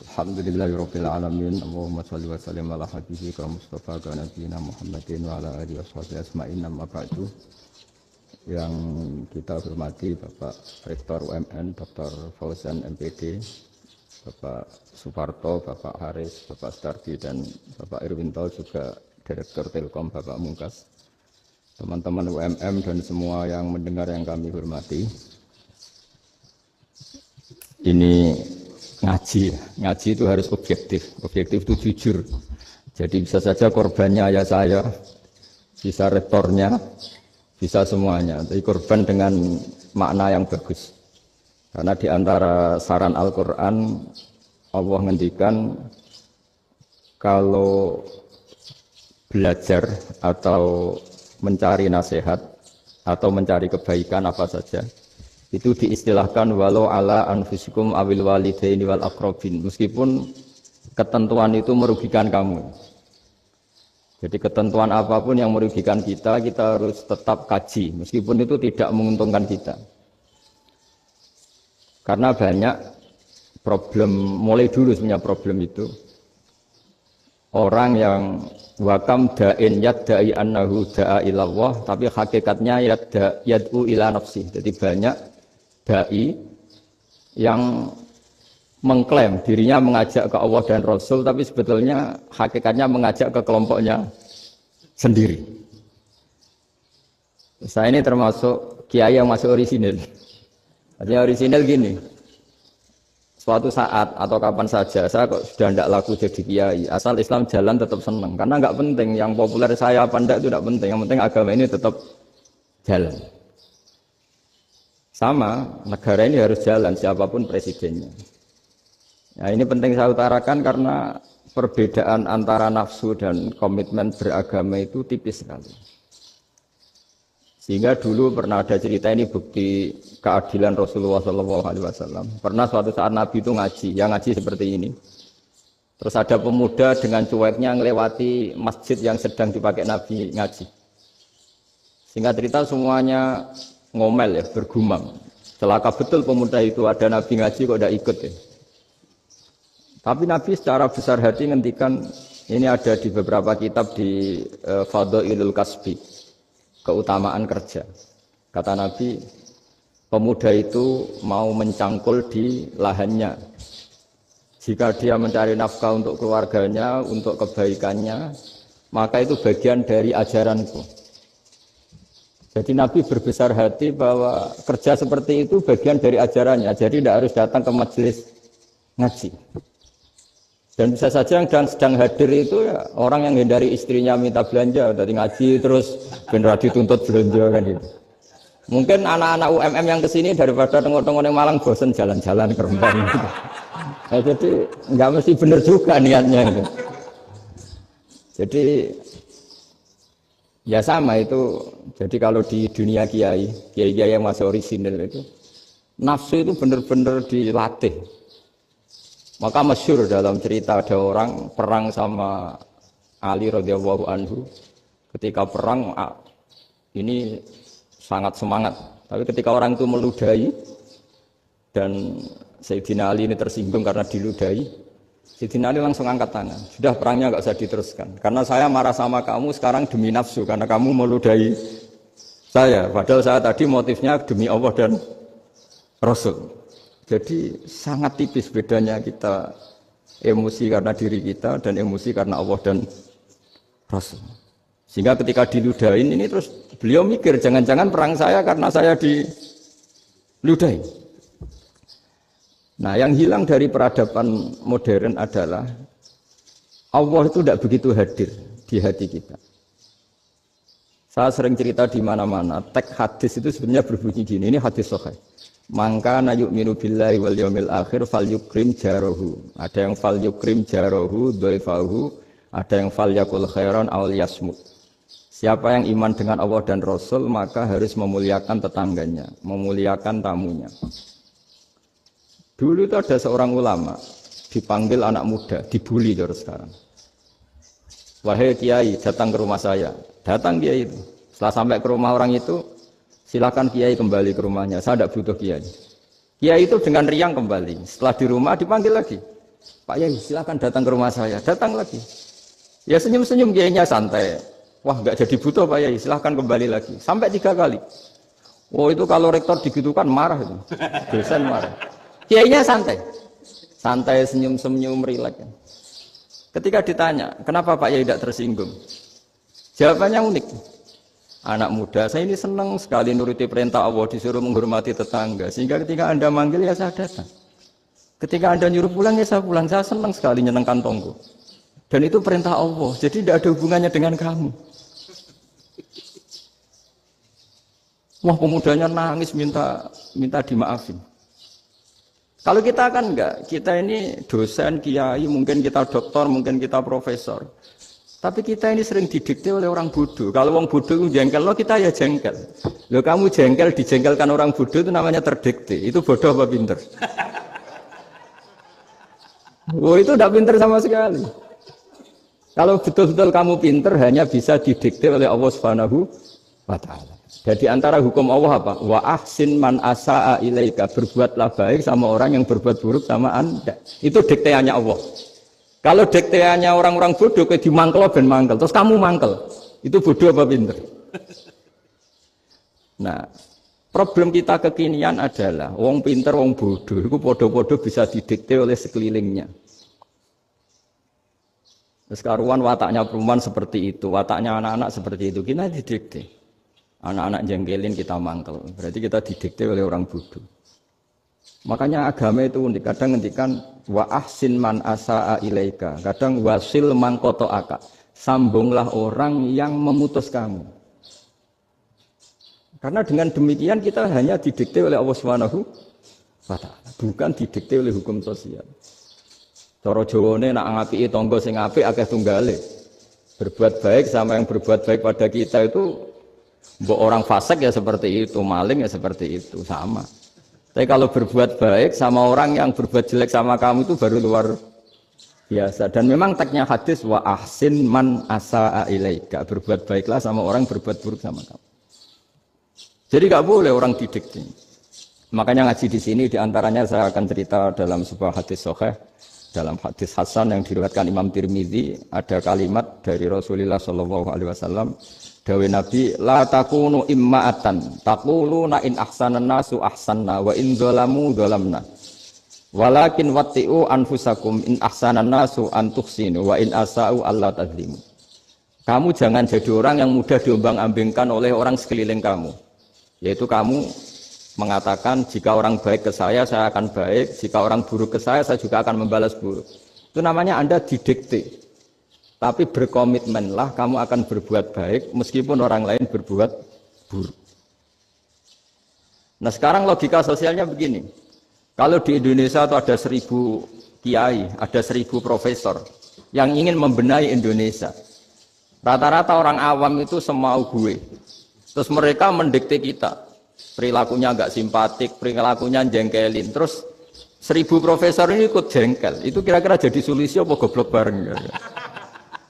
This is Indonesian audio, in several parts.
Alhamdulillahirabbil alamin. Allahumma shalli wa sallim ala habibika Mustafa ka nabiyina Muhammadin wa ala alihi washabihi asma'in amma ba'du. Yang kita hormati Bapak Rektor UMN Dr. Fauzan MPD, Bapak Suparto, Bapak Haris, Bapak Stardi dan Bapak Irwinto, juga Direktur Telkom Bapak Mungkas, teman-teman UMM dan semua yang mendengar yang kami hormati. Ini ngaji itu harus objektif itu jujur. Jadi bisa saja korbannya ayah saya, bisa rektornya, bisa semuanya. Tapi korban dengan makna yang bagus. Karena di antara saran Al-Quran, Allah ngendikan kalau belajar atau mencari nasihat atau mencari kebaikan apa saja, itu diistilahkan walau ala anfusikum awil walidaini wal aqrabin, meskipun ketentuan itu merugikan kamu. Jadi ketentuan apapun yang merugikan kita harus tetap kaji, meskipun itu tidak menguntungkan kita. Karena banyak problem, mulai dulu sebenarnya problem itu. Orang yang wakam da'in yadda'i annahu da'a ilallah, tapi hakikatnya yad'u ila nafsi. Jadi banyak dai yang mengklaim dirinya mengajak ke Allah dan Rasul, tapi sebetulnya hakikatnya mengajak ke kelompoknya sendiri. Saya ini termasuk kiai yang masih orisinil. Artinya orisinil gini, suatu saat atau kapan saja saya kok sudah tidak laku jadi kiai, asal Islam jalan tetap senang, karena nggak penting yang populer saya apa enggak itu tidak penting, yang penting agama ini tetap jalan. Sama, negara ini harus jalan siapapun presidennya. Nah, ini penting saya utarakan karena perbedaan antara nafsu dan komitmen beragama itu tipis sekali. Sehingga dulu pernah ada cerita, ini bukti keadilan Rasulullah SAW. Pernah suatu saat Nabi itu ngaji, yang ngaji seperti ini. Terus ada pemuda dengan cueknya melewati masjid yang sedang dipakai Nabi ngaji. Singkat cerita semuanya ngomel ya, bergumam. Celaka betul pemuda itu, ada Nabi ngaji kok tidak ikut ya. Tapi Nabi secara besar hati ngendikan, ini ada di beberapa kitab di Fadhailul Kasbi, keutamaan kerja. Kata Nabi, pemuda itu mau mencangkul di lahannya. Jika dia mencari nafkah untuk keluarganya, untuk kebaikannya, maka itu bagian dari ajaranku. Jadi Nabi berbesar hati bahwa kerja seperti itu bagian dari ajarannya. Jadi tidak harus datang ke majelis ngaji. Dan bisa saja yang sedang hadir itu ya orang yang hindari istrinya minta belanja, dari ngaji terus benar dituntut belanja kan gitu. Mungkin anak-anak UMM yang kesini daripada tengok-tengok yang Malang bosen jalan-jalan ke Rembang. Gitu. Nah, jadi nggak mesti benar juga niatnya. Gitu. Jadi ya sama itu. Jadi kalau di dunia kiai yang masih orisinil itu, nafsu itu benar-benar dilatih. Maka masyhur dalam cerita ada orang perang sama Ali radhiyallahu anhu. Ketika perang ini sangat semangat. Tapi ketika orang itu meludahi dan Sayyidina Ali ini tersinggung karena diludahi, Sayyidina Ali langsung angkat tangan. Sudah, perangnya enggak usah diteruskan. Karena saya marah sama kamu sekarang demi nafsu, karena kamu meludahi saya. Padahal saya tadi motifnya demi Allah dan Rasul. Jadi sangat tipis bedanya kita emosi karena diri kita dan emosi karena Allah dan Rasul. Sehingga ketika diludahin ini terus beliau mikir, jangan-jangan perang saya karena saya diludahi. Nah, yang hilang dari peradaban modern adalah Allah itu tidak begitu hadir di hati kita. Saya sering cerita di mana-mana, teks hadis itu sebenarnya berbunyi gini, ini hadis sahih. Mangka na yu'minu billahi wal yaumil akhir falyukrim jarahu. Ada yang falyukrim jarahu dhaifahu, ada yang falyakul khairan aw liyasmut. Siapa yang iman dengan Allah dan Rasul maka harus memuliakan tetangganya, memuliakan tamunya. Dulu itu ada seorang ulama dipanggil anak muda, dibully terus sekarang. Wahai kiai, datang ke rumah saya. Datang kiai itu. Setelah sampai ke rumah orang itu, silakan Kiai kembali ke rumahnya, saya tidak butuh Kiai. Kiai itu dengan riang kembali. Setelah di rumah dipanggil lagi, Pak Yai silakan datang ke rumah saya, datang lagi. Ya senyum-senyum Kiainya santai. Wah nggak jadi butuh Pak Yai, silakan kembali lagi. Sampai 3 kali. Oh itu kalau rektor digitukan marah itu, dosen marah. Kiainya santai, santai senyum-senyum rileks. Ketika ditanya, kenapa Pak Yai tidak tersinggung? Jawabannya unik. Anak muda, saya ini senang sekali nuruti perintah Allah, disuruh menghormati tetangga. Sehingga ketika Anda manggil, ya saya datang. Ketika Anda nyuruh pulang, ya saya pulang. Saya senang sekali nyenengkan tonggo. Dan itu perintah Allah, jadi tidak ada hubungannya dengan kamu. Wah pemudanya nangis minta dimaafin. Kalau kita kan enggak, kita ini dosen, kiai, mungkin kita doktor, mungkin kita profesor. Tapi kita ini sering didikte oleh orang bodoh. Kalau orang bodoh itu jengkel, lo kita ya jengkel. Lo kamu jengkel, dijengkelkan orang bodoh itu namanya terdikte. Itu bodoh apa pinter? Oh itu tidak pinter sama sekali. Kalau betul-betul kamu pinter, hanya bisa didikte oleh Allah Subhanahu wa Ta'ala. Jadi antara hukum Allah apa? Wa ahsin man asa'a ilaika. Berbuatlah baik sama orang yang berbuat buruk sama Anda. Itu dikteannya Allah. Kalau dikteannya orang-orang bodoh, kayak dimangkel ben mangkel, terus kamu mangkel, itu bodoh apa pinter? Nah, problem kita kekinian adalah, wong pinter, wong bodoh, itu bodoh-bodoh bisa didikte oleh sekelilingnya. Terus karuan wataknya perempuan seperti itu, wataknya anak-anak seperti itu, kita didikte. Anak-anak jengkelin kita mangkel, berarti kita didikte oleh orang bodoh. Makanya agama itu unik, kadang ngendikan wa ahsin man asa'a ilaika, kadang wasil man qata'aka, sambunglah orang yang memutus kamu. Karena dengan demikian kita hanya didikte oleh Allah Subhanahu wa Ta'ala, bukan didikte oleh hukum sosial. Cara Jawane nak ngapiki tangga sing apik akeh tunggale. Berbuat baik sama yang berbuat baik pada kita itu mbok orang fasik ya seperti itu, maling ya seperti itu, sama. Tapi kalau berbuat baik sama orang yang berbuat jelek sama kamu itu baru luar biasa. Dan memang teksnya hadis wa ahsin man asa'a ilaika. Berbuat baiklah sama orang berbuat buruk sama kamu. Jadi nggak boleh orang didikte. Makanya ngaji di sini diantaranya saya akan cerita dalam sebuah hadis sahih, dalam hadis hasan yang diriwayatkan Imam Tirmidzi ada kalimat dari Rasulullah SAW. Dawe Nabi, la takunu imma'atan, taquluna in ahsanan nasu ahsanna, wa in dhalamu dhalamna. Walakin watti'u anfusakum in ahsanan nasu antuhsinu, wa in asa'u alla tadlimu. Kamu jangan jadi orang yang mudah diombang-ambingkan oleh orang sekeliling kamu. Yaitu kamu mengatakan, jika orang baik ke saya akan baik, jika orang buruk ke saya juga akan membalas buruk. Itu namanya Anda didikte. Tapi berkomitmenlah kamu akan berbuat baik meskipun orang lain berbuat buruk. Nah sekarang logika sosialnya begini. Kalau di Indonesia itu ada 1000 kiai, ada 1000 profesor yang ingin membenahi Indonesia. Rata-rata orang awam itu semau gue. Terus mereka mendikte kita. Perilakunya enggak simpatik, perilakunya jengkelin. Terus 1000 profesor ini ikut jengkel. Itu kira-kira jadi solusi apa goblok bareng?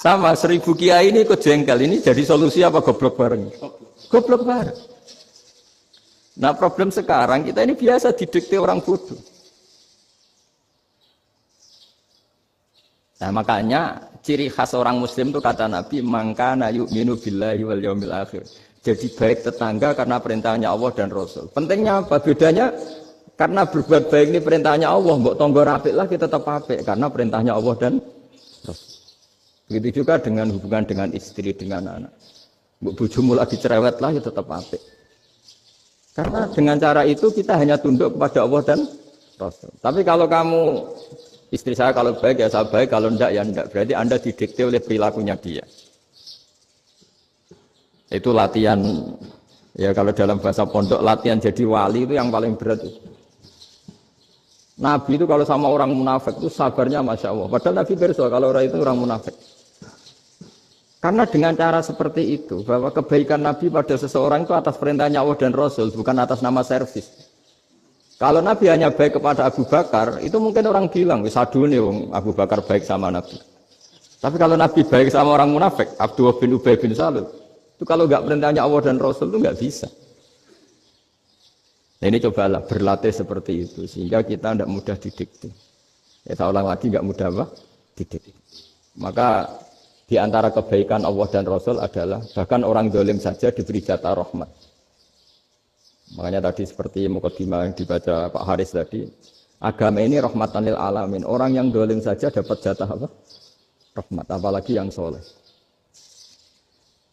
Sama 1000 kiai ini ikut jengkel, ini jadi solusi apa goblok bareng? Goblok bareng. Nah problem sekarang kita ini biasa didikte orang bodoh. Nah makanya ciri khas orang muslim itu kata Nabi, mangkana yu'minu billahi wal yaumil akhir. Jadi baik tetangga karena perintahnya Allah dan Rasul. Pentingnya apa? Bedanya karena berbuat baik ini perintahnya Allah, mbok tonggo apik lah kita tetap apik karena perintahnya Allah dan Rasul. Begitu juga dengan hubungan dengan istri, dengan anak. Bojomu lagi cerewet lah, ya tetap apik. Karena dengan cara itu kita hanya tunduk kepada Allah dan Rasul. Tapi kalau kamu, istri saya kalau baik ya saya baik, kalau enggak ya enggak. Berarti Anda didikte oleh perilakunya dia. Itu latihan, ya kalau dalam bahasa pondok, latihan jadi wali itu yang paling berat. Nabi itu kalau sama orang munafik itu sabarnya Masya Allah. Padahal Nabi berso kalau orang itu orang munafik. Karena dengan cara seperti itu, bahwa kebaikan Nabi pada seseorang itu atas perintahnya Allah dan Rasul, bukan atas nama servis. Kalau Nabi hanya baik kepada Abu Bakar, itu mungkin orang bilang, sadune Abu Bakar baik sama Nabi. Tapi kalau Nabi baik sama orang munafik, Abdullah bin Ubay bin Salul, itu kalau nggak perintahnya Allah dan Rasul itu nggak bisa. Nah ini cobalah berlatih seperti itu sehingga kita tidak mudah didikte. Ya saya ulang lagi nggak mudah apa? Didikte. Maka di antara kebaikan Allah dan Rasul adalah bahkan orang dolim saja diberi jatah rahmat. Makanya tadi seperti mukadimah yang dibaca Pak Haris tadi, agama ini rahmatan lil alamin. Orang yang dolim saja dapat jatah apa? Rahmat, apalagi yang soleh.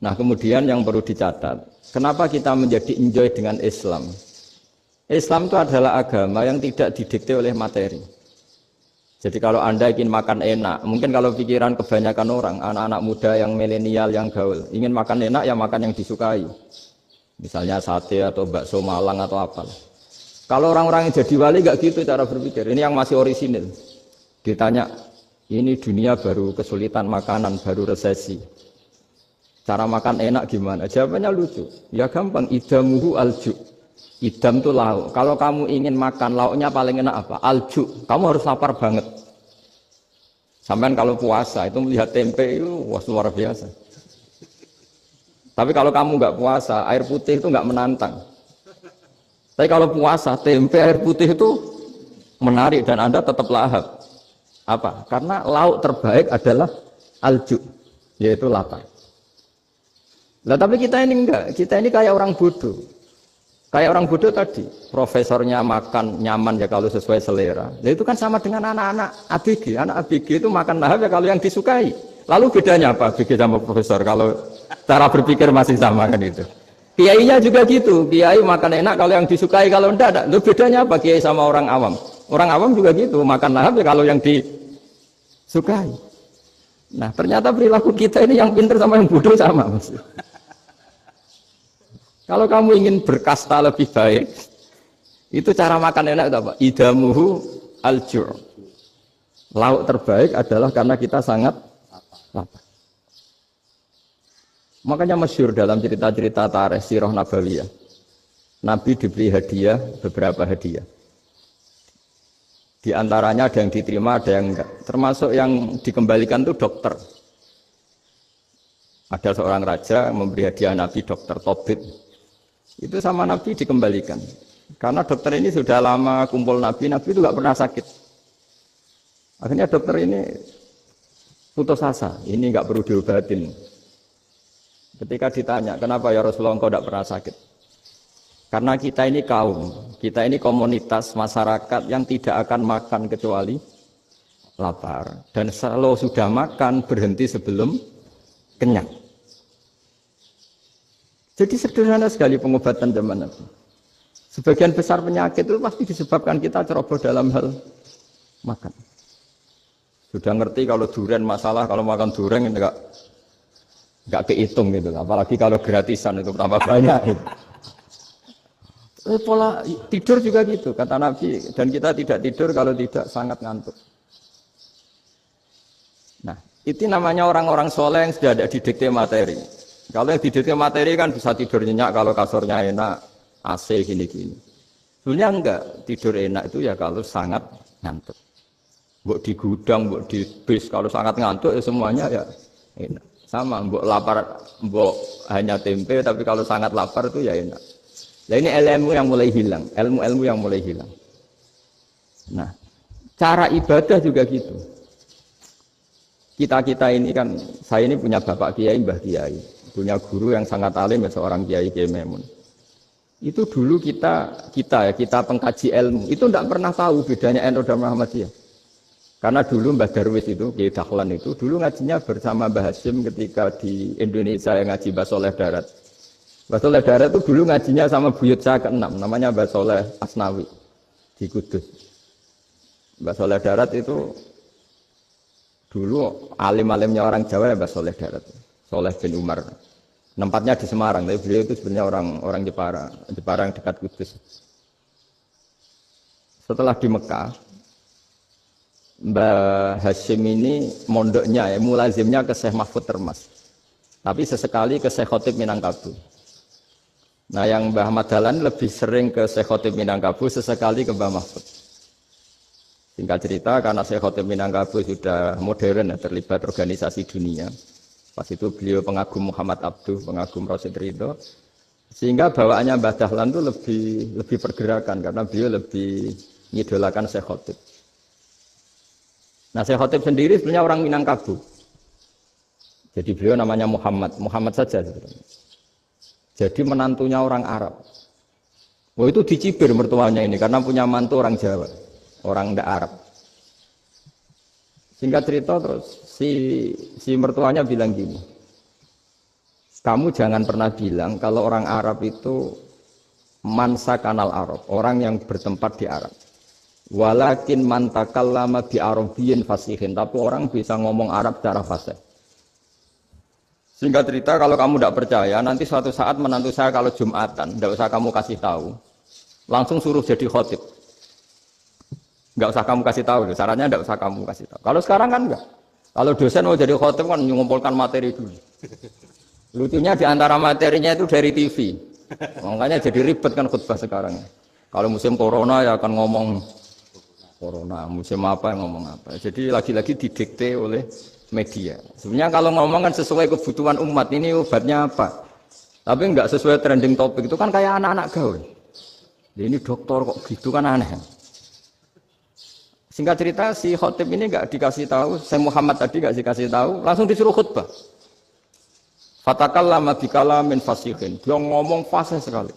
Nah kemudian yang perlu dicatat, kenapa kita menjadi enjoy dengan Islam? Islam itu adalah agama yang tidak didikte oleh materi. Jadi kalau Anda ingin makan enak, mungkin kalau pikiran kebanyakan orang, anak-anak muda yang milenial, yang gaul, ingin makan enak ya makan yang disukai. Misalnya sate atau bakso Malang atau apa. Kalau orang-orang yang jadi wali nggak gitu cara berpikir. Ini yang masih orisinil. Ditanya, ini dunia baru kesulitan makanan, baru resesi. Cara makan enak gimana? Jawabannya lucu. Ya gampang, idamuhu alju. Idam itu lauk. Kalau kamu ingin makan lauknya paling enak apa? Alju. Kamu harus lapar banget. Sampai kalau puasa itu melihat tempe itu wah luar biasa. Tapi kalau kamu nggak puasa, air putih itu nggak menantang. Tapi kalau puasa, tempe air putih itu menarik dan Anda tetap lahap. Apa? Karena lauk terbaik adalah alju, yaitu lapar. Nah, tapi kita ini enggak. Kita ini kayak orang bodoh. Kayak orang bodoh tadi, profesornya makan nyaman ya kalau sesuai selera. Nah, itu kan sama dengan anak-anak ABG. Anak ABG itu makan lahap ya kalau yang disukai. Lalu bedanya apa ABG sama profesor? Kalau cara berpikir masih sama kan itu. Kiainya juga gitu. Kiai makan enak kalau yang disukai, kalau enggak. Lalu bedanya apa kiai sama orang awam? Orang awam juga gitu, makan lahap ya kalau yang disukai. Nah ternyata perilaku kita ini yang pintar sama yang bodoh sama. Kalau kamu ingin berkasta lebih baik, itu cara makan enak itu apa? Idamuhu aljur. Lauk terbaik adalah karena kita sangat lapar. Makanya masyhur dalam cerita-cerita tarikh sirah nabawiyah. Nabi diberi hadiah, beberapa hadiah. Di antaranya ada yang diterima, ada yang enggak. Termasuk yang dikembalikan itu dokter. Ada seorang raja memberi hadiah Nabi dokter Tobit. Itu sama Nabi dikembalikan. Karena dokter ini sudah lama kumpul Nabi itu nggak pernah sakit. Akhirnya dokter ini putus asa, ini nggak perlu diobatin. Ketika ditanya, kenapa ya Rasulullah engkau tidak pernah sakit? Karena kita ini kaum, kita ini komunitas masyarakat yang tidak akan makan kecuali lapar. Dan kalau sudah makan, berhenti sebelum kenyang. Jadi sederhana sekali pengobatan zaman Nabi. Sebagian besar penyakit itu pasti disebabkan kita ceroboh dalam hal makan. Sudah ngerti kalau durian masalah, kalau makan durian enggak kehitung gitu. Apalagi kalau gratisan itu tambah banyak. Gitu. Pola tidur juga gitu kata Nabi. Dan kita tidak tidur kalau tidak sangat ngantuk. Nah, itu namanya orang-orang soleh yang sudah ada didikte materi. Kalau yang didikte materi kan bisa tidur nyenyak kalau kasurnya enak, AC gini-gini. Sebenarnya enggak, tidur enak itu ya kalau sangat ngantuk. Mbok di gudang, mbok di bis, kalau sangat ngantuk ya semuanya ya enak. Sama, mbok lapar, mbok hanya tempe, tapi kalau sangat lapar itu ya enak. Nah ini ilmu yang mulai hilang, ilmu-ilmu yang mulai hilang. Nah, cara ibadah juga gitu. Kita ini kan, saya ini punya bapak kiai, mbah kiai. Punya guru yang sangat alim ya seorang Kiai Kiai Maimun. Itu dulu kita pengkaji ilmu itu tidak pernah tahu bedanya NU dan Muhammadiyah. Karena dulu Mbah Darwis itu Kiai Dahlan itu dulu ngajinya bersama Mbah Hasyim ketika di Indonesia yang ngaji Mbah Soleh Darat. Mbah Soleh Darat itu dulu ngajinya sama buyut saya ke-6 namanya Mbah Soleh Asnawi di Kudus. Mbah Soleh Darat itu dulu alim-alimnya orang Jawa ya Mbah Soleh Darat. Soleh bin Umar. Tempatnya di Semarang, tapi beliau itu sebenarnya orang Jepara yang dekat Kudus. Setelah di Mekah, Mbah Hasyim ini mondoknya ya, mulazimnya ke Syekh Mahfud Termas. Tapi sesekali ke Syekh Khotib Minangkabau. Nah yang Mbah Ahmad Dahlan lebih sering ke Syekh Khotib Minangkabau, sesekali ke Mbah Mahfud. Singkat cerita, karena Syekh Khotib Minangkabau sudah modern ya, terlibat organisasi dunia. Pas itu beliau pengagum Muhammad Abduh, pengagum Rasid Ridho. Sehingga bawaannya Mbah Dahlan itu lebih pergerakan karena beliau lebih ngidolakan Syekh Khotib. Nah Syekh Khotib sendiri sebenarnya orang Minangkabau. Jadi beliau namanya Muhammad saja sebenarnya. Jadi menantunya orang Arab. Wah itu dicibir mertuanya ini karena punya mantu orang Jawa, orang ndak Arab. Singkat cerita terus si mertuanya bilang gini, kamu jangan pernah bilang kalau orang Arab itu mansa kanal Arab, orang yang bertempat di Arab. Walakin man takallama bi arabiyyin fasihin, tapi orang bisa ngomong Arab secara fasih. Singkat cerita kalau kamu tidak percaya, nanti suatu saat menantu saya kalau Jumatan, tidak usah kamu kasih tahu, langsung suruh jadi khotib. Enggak usah kamu kasih tahu, syaratnya enggak usah kamu kasih tahu. Kalau sekarang kan enggak. Kalau dosen mau jadi khotib kan mengumpulkan materi dulu. Lucunya di antara materinya itu dari TV. Makanya jadi ribet kan khutbah sekarang. Kalau musim corona ya akan ngomong corona, musim apa yang ngomong apa. Jadi lagi-lagi didikte oleh media. Sebenarnya kalau ngomong kan sesuai kebutuhan umat, ini obatnya apa. Tapi enggak sesuai trending topik itu kan kayak anak-anak gaul. Ini dokter kok gitu kan aneh. Singkat cerita si khotib ini enggak dikasih tahu, Syekh Muhammad tadi enggak dikasih tahu, langsung disuruh khutbah. Fatakallama bikalamin fasihin. Dia ngomong fasih sekali.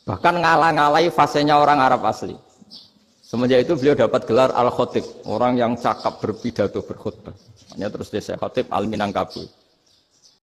Bahkan ngalah-ngalahi fasihnya orang Arab asli. Semenjak itu beliau dapat gelar Al-Khotib, orang yang cakap berpidato berkhutbah. Hanya terus dia Syekh Khotib Al-Minangkabau.